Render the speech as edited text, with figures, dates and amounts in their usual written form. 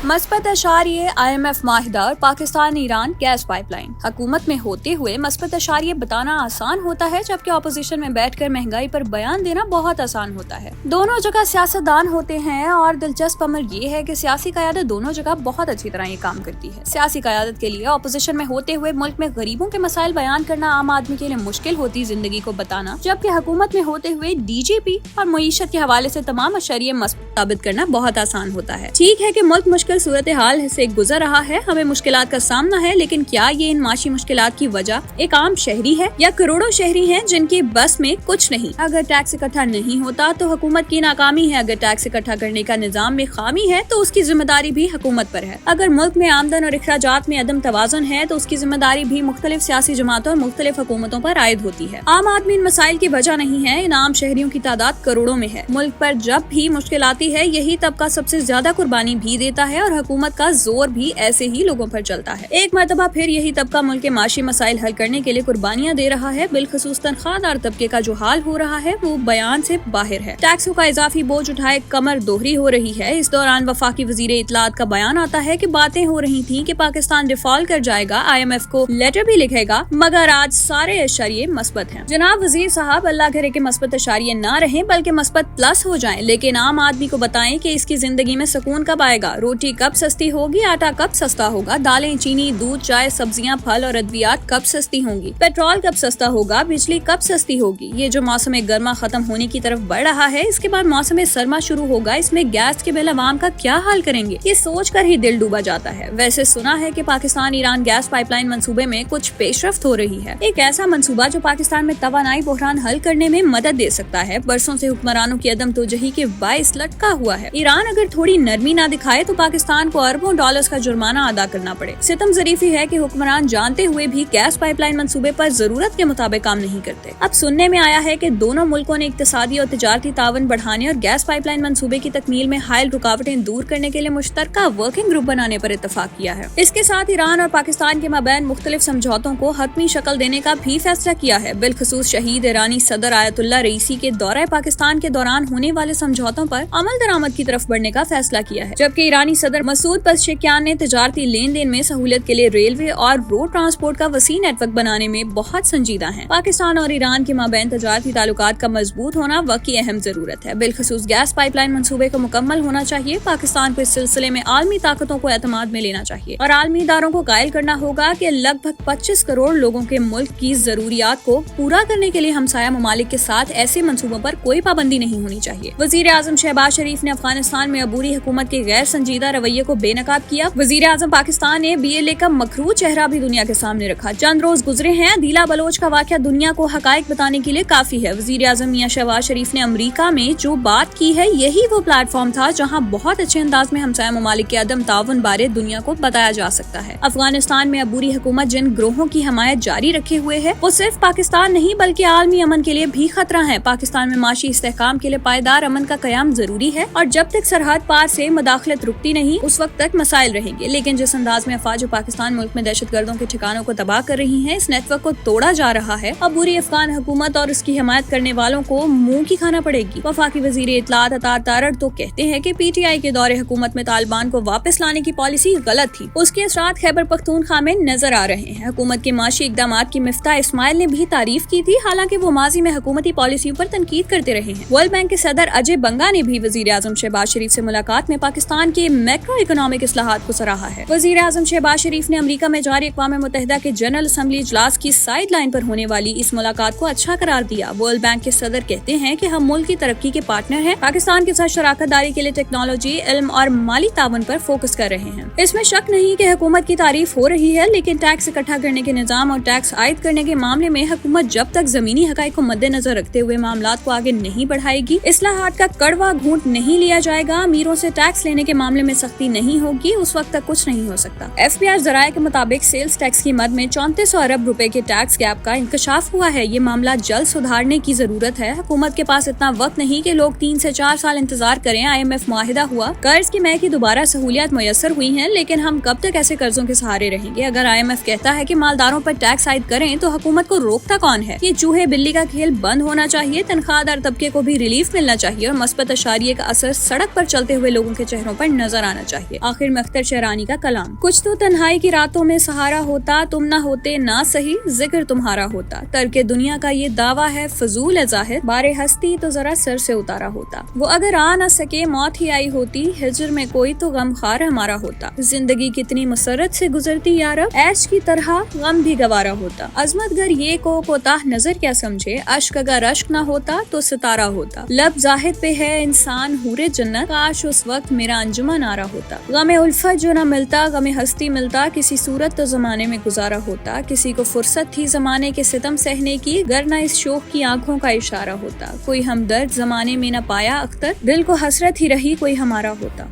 مثبت اشاریہ IMF معاہدہ اور Pakistan Iran gas pipeline. حکومت میں ہوتے ہوئے مثبت اشاریہ بتانا آسان ہوتا ہے، جبکہ اپوزیشن میں بیٹھ کر مہنگائی پر بیان دینا بہت آسان ہوتا ہے۔ دونوں جگہ سیاستدان ہوتے ہیں اور دلچسپ امر یہ ہے کہ سیاسی قیادت دونوں جگہ بہت اچھی طرح یہ کام کرتی ہے۔ سیاسی قیادت کے لیے اپوزیشن میں ہوتے ہوئے ملک میں غریبوں کے مسائل بیان کرنا عام آدمی کے لیے مشکل ہوتی زندگی کو بتانا، جبکہ حکومت میں ہوتے ہوئے DGP اور معیشت کے حوالے سے تمام اشاریہ مثبت ثابت کرنا بہت آسان ہوتا ہے۔ ٹھیک ہے کہ ملک مشکل صورتحال سے گزر رہا ہے، ہمیں مشکلات کا سامنا ہے، لیکن کیا یہ ان معاشی مشکلات کی وجہ ایک عام شہری ہے یا کروڑوں شہری ہیں جن کی بس میں کچھ نہیں؟ اگر ٹیکس اکٹھا نہیں ہوتا تو حکومت کی ناکامی ہے، اگر ٹیکس اکٹھا کرنے کا نظام میں خامی ہے تو اس کی ذمہ داری بھی حکومت پر ہے، اگر ملک میں آمدن اور اخراجات میں عدم توازن ہے تو اس کی ذمہ داری بھی مختلف سیاسی جماعتوں اور مختلف حکومتوں پر عائد ہوتی ہے۔ عام آدمی ان مسائل کی وجہ نہیں ہے، ان عام شہریوں کی تعداد کروڑوں میں ہے۔ ملک پر جب بھی مشکل آتی ہے یہی طبقہ سب سے زیادہ قربانی بھی دیتا ہے اور حکومت کا زور بھی ایسے ہی لوگوں پر چلتا ہے۔ ایک مرتبہ پھر یہی طبقہ ملک کے معاشی مسائل حل کرنے کے لیے قربانیاں دے رہا ہے، بالخصوص تنخواہ دار طبقے کا جو حال ہو رہا ہے وہ بیان سے باہر ہے۔ ٹیکسوں کا اضافی بوجھ اٹھائے کمر دوہری ہو رہی ہے۔ اس دوران وفاقی وزیر اطلاعات کا بیان آتا ہے کہ باتیں ہو رہی تھیں کہ پاکستان ڈیفالٹ کر جائے گا، IMF کو لیٹر بھی لکھے گا، مگر آج سارے اشاریے مثبت ہیں۔ جناب وزیر صاحب، اللہ کرے کہ مثبت اشاریے نہ رہیں بلکہ مثبت پلس ہو جائیں، لیکن عام آدمی کو بتائیں کہ اس کی زندگی میں سکون کب آئے گا، روٹی کب سستی ہوگی، آٹا کب سستا ہوگا، دالیں، چینی، دودھ، چائے، سبزیاں، پھل اور ادویات کب سستی ہوں گی، پیٹرول کب سستا ہوگا، بجلی کب سستی ہوگی۔ یہ جو موسم گرما ختم ہونے کی طرف بڑھ رہا ہے، اس کے بعد موسم سرما شروع ہوگا، اس میں گیس کے بل عوام کا کیا حال کریں گے، یہ سوچ کر ہی دل ڈوبا جاتا ہے۔ ویسے سنا ہے کہ Pakistan Iran gas pipeline منصوبے میں کچھ پیش رفت ہو رہی ہے، ایک ایسا منصوبہ جو پاکستان میں توانائی بحران حل کرنے میں مدد دے سکتا ہے۔ برسوں سے حکمرانوں کی عدم توجہی کے باعث لٹکا ہوا ہے۔ ایران اگر تھوڑی نرمی نہ دکھائے تو پاکستان کو اربوں ڈالرز کا جرمانہ ادا کرنا پڑے۔ ستم ظریفی ہے کہ حکمران جانتے ہوئے بھی گیس پائپ لائن منصوبے پر ضرورت کے مطابق کام نہیں کرتے۔ اب سننے میں آیا ہے کہ دونوں ملکوں نے اقتصادی اور تجارتی تعاون بڑھانے اور گیس پائپ لائن منصوبے کی تکمیل میں حائل رکاوٹیں دور کرنے کے لیے مشترکہ ورکنگ گروپ بنانے پر اتفاق کیا ہے۔ اس کے ساتھ ایران اور پاکستان کے مابین مختلف سمجھوتوں کو حتمی شکل دینے کا بھی فیصلہ کیا ہے، بالخصوص شہید ایرانی صدر آیت اللہ رئیسی کے دورہ پاکستان کے دوران ہونے والے سمجھوتوں پر عمل درآمد کی طرف بڑھنے کا فیصلہ کیا ہے، جبکہ ایرانی صدر مسعود پزشکیان نے تجارتی لین دین میں سہولت کے لیے ریلوے اور روڈ ٹرانسپورٹ کا وسیع نیٹ ورک بنانے میں بہت سنجیدہ ہیں۔ پاکستان اور ایران کے مابین تجارتی تعلقات کا مضبوط ہونا واقعی اہم ضرورت ہے، بالخصوص گیس پائپ لائن منصوبے کو مکمل ہونا چاہیے۔ پاکستان کو اس سلسلے میں عالمی طاقتوں کو اعتماد میں لینا چاہیے اور عالمی اداروں کو قائل کرنا ہوگا کہ لگ بھگ 25 کروڑ لوگوں کے ملک کی ضروریات کو پورا کرنے کے لیے ہمسایہ ممالک کے ساتھ ایسے منصوبوں پر کوئی پابندی نہیں ہونی چاہیے۔ وزیر اعظم شہباز شریف نے افغانستان میں عبوری حکومت کے غیر سنجیدہ رویے کو بے نقاب کیا۔ وزیر اعظم پاکستان نے BLA کا مکروہ چہرہ بھی دنیا کے سامنے رکھا۔ چند روز گزرے ہیں، عدیلہ بلوچ کا واقعہ دنیا کو حقائق بتانے کے لیے کافی ہے۔ وزیر اعظم میاں شہباز شریف نے امریکہ میں جو بات کی ہے یہی وہ پلیٹ فارم تھا جہاں بہت اچھے انداز میں ہمسایہ ممالک کے عدم تعاون بارے دنیا کو بتایا جا سکتا ہے۔ افغانستان میں عبوری حکومت جن گروہوں کی حمایت جاری رکھے ہوئے ہے وہ صرف پاکستان نہیں بلکہ عالمی امن کے لیے بھی خطرہ ہے۔ پاکستان میں معاشی استحکام کے لیے پائیدار امن کا قیام ضروری ہے اور جب تک سرحد پار سے مداخلت رکتی نہیں اس وقت تک مسائل رہیں گے، لیکن جس انداز میں افواج پاکستان ملک میں دہشت گردوں کے ٹھکانوں کو تباہ کر رہی ہیں، اس نیٹ ورک کو توڑا جا رہا ہے۔ عبوری افغان حکومت اور اس کی حمایت کرنے والوں کو منہ کی کھانا پڑے گی۔ وفاقی وزیر اطلاعات عطار تارڑ تو کہتے ہیں کہ PTI کے دور حکومت میں طالبان کو واپس لانے کی پالیسی غلط تھی، اس کے اثرات خیبر پختونخوا میں نظر آ رہے ہیں۔ حکومت کے معاشی اقدامات کی مفتاح اسماعیل نے بھی تعریف کی تھی، حالانکہ وہ ماضی میں حکومتی پالیسیوں پر تنقید کرتے رہے ہیں۔ ورلڈ بینک کے صدر اجے بنگا نے بھی وزیر اعظم شہباز شریف سے ملاقات میں پاکستان کے میکرو اکنامک اصلاحات کو سراہا ہے۔ وزیر اعظم شہباز شریف نے امریکہ میں جاری اقوام متحدہ کے جنرل اسمبلی اجلاس کی سائیڈ لائن پر ہونے والی اس ملاقات کو اچھا قرار دیا۔ ورلڈ بینک کے صدر کہتے ہیں کہ ہم ملک کی ترقی کے پارٹنر ہیں، پاکستان کے ساتھ شراکت داری کے لیے ٹیکنالوجی، علم اور مالی تعاون پر فوکس کر رہے ہیں۔ اس میں شک نہیں کہ حکومت کی تعریف ہو رہی ہے، لیکن ٹیکس اکٹھا کرنے کے نظام اور ٹیکس عائد کرنے کے معاملے میں حکومت جب تک زمینی حقائق کو مد نظر رکھتے ہوئے معاملات کو آگے نہیں بڑھائے گی، اصلاحات کا کڑوا گھونٹ نہیں لیا جائے گا، امیروں سے ٹیکس لینے کے معاملے میں سختی نہیں ہوگی، اس وقت تک کچھ نہیں ہو سکتا۔ FBI ذرائع کے مطابق سیلز ٹیکس کی مد میں 3400 ارب روپے کے ٹیکس گیپ کا انکشاف ہوا ہے۔ یہ معاملہ جلد سدھارنے کی ضرورت ہے۔ حکومت کے پاس اتنا وقت نہیں کہ لوگ 3 سے 4 سال انتظار کریں۔ IMF معاہدہ ہوا، قرض کی مئی کی دوبارہ سہولیات میسر ہوئی ہیں، لیکن ہم کب تک ایسے قرضوں کے سہارے رہیں گے؟ اگر IMF کہتا ہے کہ مالداروں پر ٹیکس عائد کریں تو حکومت کو روکتا کون ہے؟ یہ چوہے بلی کا کھیل بند ہونا چاہیے، تنخواہ دار طبقے کو بھی ریلیف ملنا چاہیے اور مثبت اشاریے کا اثر سڑک پر چلتے ہوئے لوگوں کے چہروں پر نظر آنا چاہیے۔ آخر میں اختر شہرانی کا کلام، کچھ تو تنہائی کی راتوں میں سہارا ہوتا، تم نہ ہوتے نہ سہی ذکر تمہارا ہوتا، ترک دنیا کا یہ دعویٰ ہے فضول ہے ظاہر، بار ہستی تو ذرا سر سے اتارا ہوتا، وہ اگر آ نہ سکے موت ہی آئی ہوتی، ہجر میں کوئی تو غم خار ہمارا ہوتا، زندگی کتنی مسرت سے گزرتی یارب، عیش کی طرح غم بھی گوارا ہوتا، عظمت گر یہ کو کوتاہ نظر کیا سمجھے، اشک اگر اشک نہ ہوتا تو ستارہ ہوتا، لب زاہد پہ ہے انسان حور جنت، کاش اس وقت میرا انجمن آرا ہوتا، غم الفت جو نہ ملتا غم ہستی ملتا، کسی صورت تو زمانے میں گزارا ہوتا، کسی کو فرصت تھی زمانے کے ستم سہنے کی، گر نہ اس شوق کی آنکھوں کا اشارہ ہوتا، کوئی ہمدرد زمانے میں نہ پایا اختر، دل کو حسرت ہی رہی کوئی ہمارا ہوتا۔